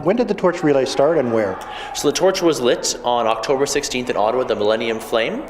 when did the torch relay start and where? So the torch was lit on October 16th in Ottawa, the Millennium Flame,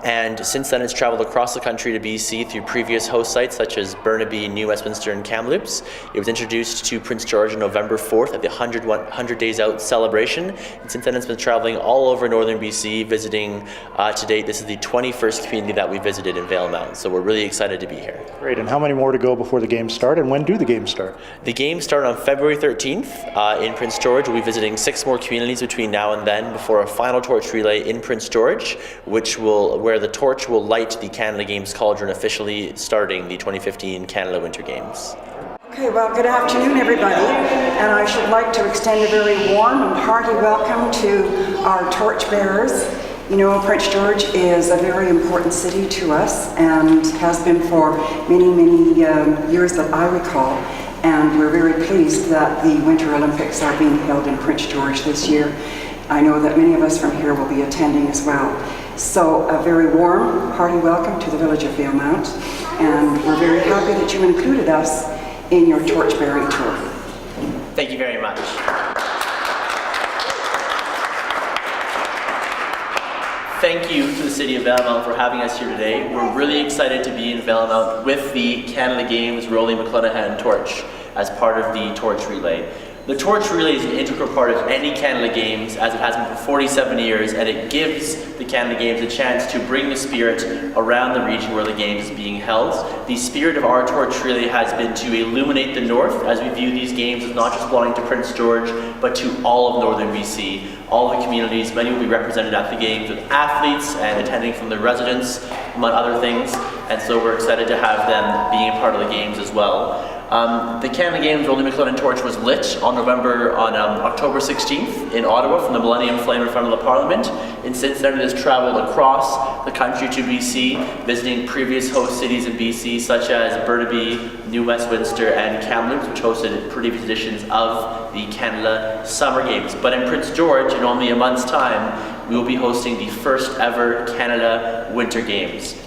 and since then it's traveled across the country to BC through previous host sites such as Burnaby, New Westminster, and Kamloops. It was introduced to Prince George on November 4th at the 100 Days Out celebration, and since then it's been traveling all over northern BC, visiting to date. This is the 21st community that we visited in Valemount, so we're really excited to be here. Great, and how many more to go before the games start, and when do the games start? The games start on February 13th in Prince George. We'll be visiting 6 more communities between now and then before a final torch relay in Prince George, where the torch will light the Canada Games cauldron, officially starting the 2015 Canada Winter Games. Okay, well, good afternoon, everybody, and I should like to extend a very warm and hearty welcome to our torch bearers. You know, Prince George is a very important city to us and has been for many years that I recall, and we're very pleased that the Winter Olympics are being held in Prince George this year. I know that many of us from here will be attending as well. So a very warm, hearty welcome to the village of Valemount, and we're very happy that you included us in your torch bearing tour. Thank you very much. Thank you to the City of Valemount for having us here today. We're really excited to be in Valemount with the Canada Games Rolling McClanahan torch as part of the torch relay. The torch relay is an integral part of any Canada Games, as it has been for 47 years, and it gives the Canada Games a chance to bring the spirit around the region where the Games is being held. The spirit of our torch relay has been to illuminate the North, as we view these Games as not just belonging to Prince George, but to all of northern BC. All the communities, many will be represented at the Games with athletes and attending from the residents, among other things, and so we're excited to have them being a part of the Games as well. The Canada Games Rolling McClanahan torch was lit on October 16th in Ottawa from the Millennium Flame in front of the Parliament, and since then it has traveled across the country to BC, visiting previous host cities in BC such as Burnaby, New Westminster, and Kamloops, which hosted previous editions of the Canada Summer Games. But in Prince George, in only a month's time, we will be hosting the first ever Canada Winter Games.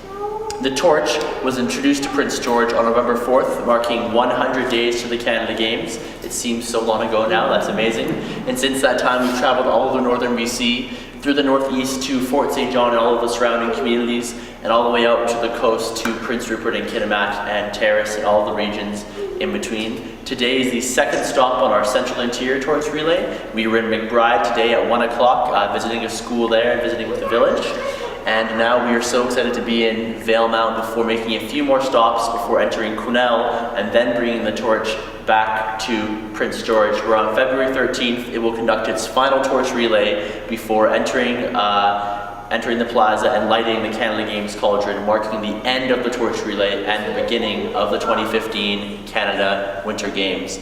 The torch was introduced to Prince George on November 4th, marking 100 days to the Canada Games. It seems so long ago now, that's amazing. And since that time, we've traveled all over northern BC, through the northeast to Fort St. John and all of the surrounding communities, and all the way out to the coast to Prince Rupert and Kitimat and Terrace and all the regions in between. Today is the second stop on our Central Interior Torch Relay. We were in McBride today at 1 o'clock, visiting a school there and visiting with the village. And now we are so excited to be in Valemount before making a few more stops before entering Quesnel and then bringing the torch back to Prince George, where on February 13th it will conduct its final torch relay before entering the plaza and lighting the Canada Games cauldron, marking the end of the torch relay and the beginning of the 2015 Canada Winter Games.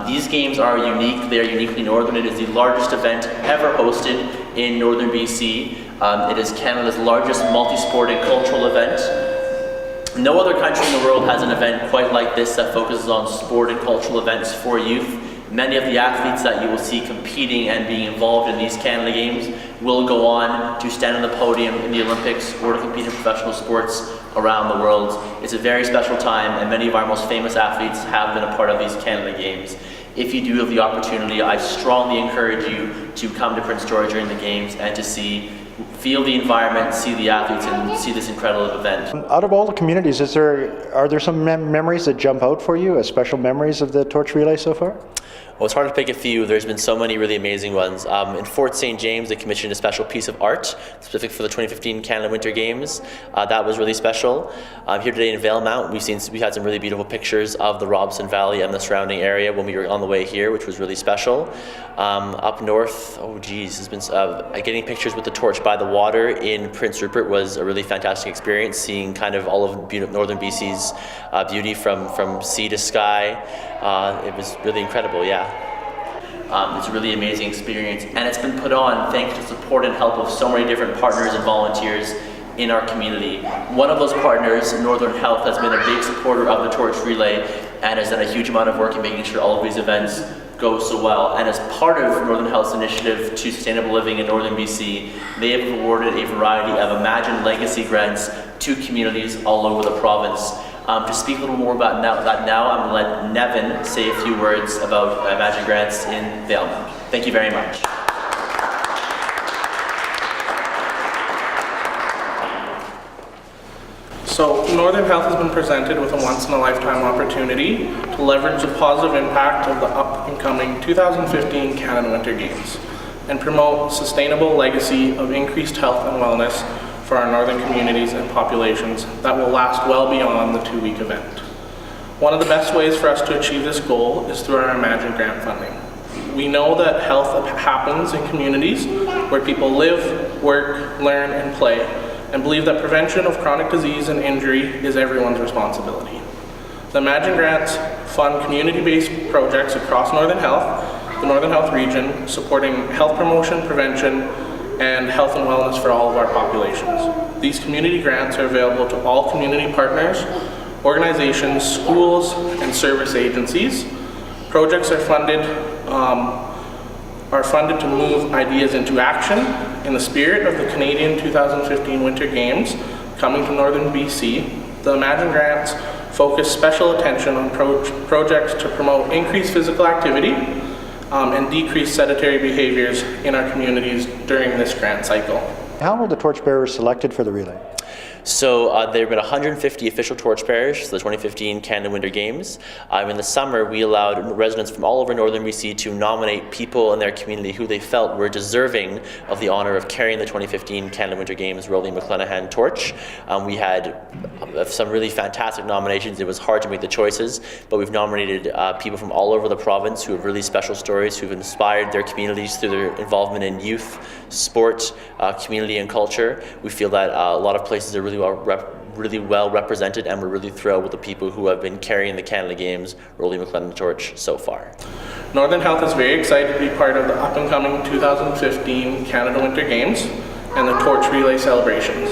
These games are unique. They are uniquely northern. It is the largest event ever hosted in northern BC. It is Canada's largest multi-sport and cultural event. No other country in the world has an event quite like this that focuses on sport and cultural events for youth. Many of the athletes that you will see competing and being involved in these Canada Games will go on to stand on the podium in the Olympics or to compete in professional sports around the world. It's a very special time, and many of our most famous athletes have been a part of these Canada Games. If you do have the opportunity, I strongly encourage you to come to Prince George during the Games and to feel the environment, see the athletes, and see this incredible event. Out of all the communities, are there some memories that jump out for you, as special memories of the torch relay so far? Well, it's hard to pick a few. There's been so many really amazing ones. In Fort St. James, they commissioned a special piece of art specific for the 2015 Canada Winter Games. That was really special. Here today in Valemount, we had some really beautiful pictures of the Robson Valley and the surrounding area when we were on the way here, which was really special. Up north, there's been getting pictures with the torch by the water in Prince Rupert was a really fantastic experience, seeing kind of all of northern BC's beauty from sea to sky. It was really incredible, yeah. It's a really amazing experience, and it's been put on thanks to support and help of so many different partners and volunteers in our community. One of those partners, Northern Health, has been a big supporter of the torch relay and has done a huge amount of work in making sure all of these events go so well. And as part of Northern Health's initiative to sustainable living in Northern BC, they have awarded a variety of Imagine Legacy grants to communities all over the province. To speak a little more about that now, I'm going to let Nevin say a few words about Imagine Grants in Valemount. Thank you very much. So, Northern Health has been presented with a once-in-a-lifetime opportunity to leverage the positive impact of the up-and-coming 2015 Canada Winter Games and promote sustainable legacy of increased health and wellness for our northern communities and populations that will last well beyond the 2-week event. One of the best ways for us to achieve this goal is through our Imagine Grant funding. We know that health happens in communities where people live, work, learn, and play, and believe that prevention of chronic disease and injury is everyone's responsibility. The Imagine Grants fund community-based projects across Northern Health, the Northern Health region, supporting health promotion, prevention, and health and wellness for all of our populations. These community grants are available to all community partners, organizations, schools, and service agencies. Projects are funded to move ideas into action in the spirit of the Canadian 2015 Winter Games coming to Northern BC. The Imagine Grants focus special attention on projects to promote increased physical activity and decrease sedentary behaviors in our communities during this grant cycle. How were the torchbearers selected for the relay? So there have been 150 official torchbearers for the 2015 Canada Winter Games. In the summer, we allowed residents from all over Northern BC to nominate people in their community who they felt were deserving of the honour of carrying the 2015 Canada Winter Games Rolling McClenahan torch. We had some really fantastic nominations. It was hard to make the choices, but we've nominated people from all over the province who have really special stories, who've inspired their communities through their involvement in youth, sport, community, and culture. We feel that a lot of places are really well represented, and we're really thrilled with the people who have been carrying the Canada Games Rolling McClenahan torch so far. Northern Health is very excited to be part of the up-and-coming 2015 Canada Winter Games and the torch relay celebrations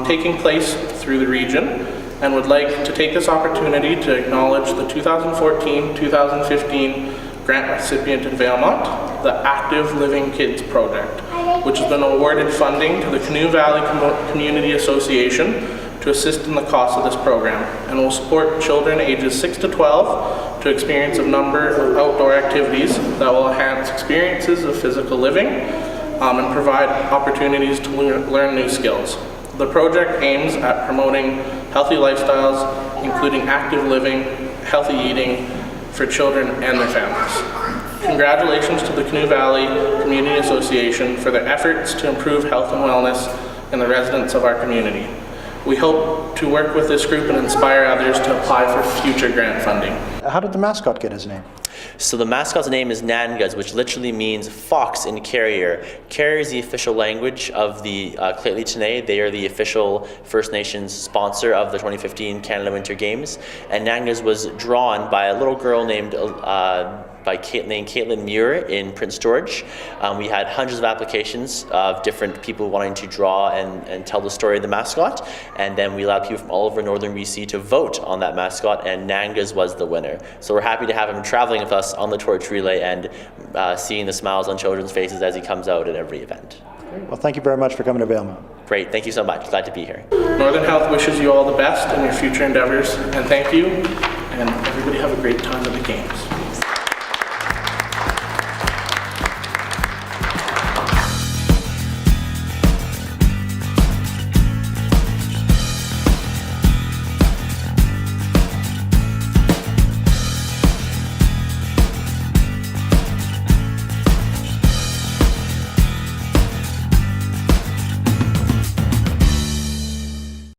taking place through the region, and would like to take this opportunity to acknowledge the 2014-2015 grant recipient in Valemount, the Active Living Kids Project, which has been awarded funding to the Canoe Valley Community Association to assist in the cost of this program, and will support children ages 6 to 12 to experience a number of outdoor activities that will enhance experiences of physical living and provide opportunities to learn new skills. The project aims at promoting healthy lifestyles, including active living, healthy eating for children and their families. Congratulations to the Canoe Valley Community Association for their efforts to improve health and wellness in the residents of our community. We hope to work with this group and inspire others to apply for future grant funding. How did the mascot get his name? So the mascot's name is Nangas, which literally means fox in Carrier. Carrier is the official language of the Lheidli T'enneh. They are the official First Nations sponsor of the 2015 Canada Winter Games. And Nangas was drawn by a little girl named Caitlin Muir in Prince George. We had hundreds of applications of different people wanting to draw and tell the story of the mascot, and then we allowed people from all over Northern BC to vote on that mascot, and Nangas was the winner. So we're happy to have him traveling with us on the torch relay and seeing the smiles on children's faces as he comes out at every event. Well, thank you very much for coming to Valemount. Great, thank you so much. Glad to be here. Northern Health wishes you all the best in your future endeavors, and thank you, and everybody have a great time at the Games.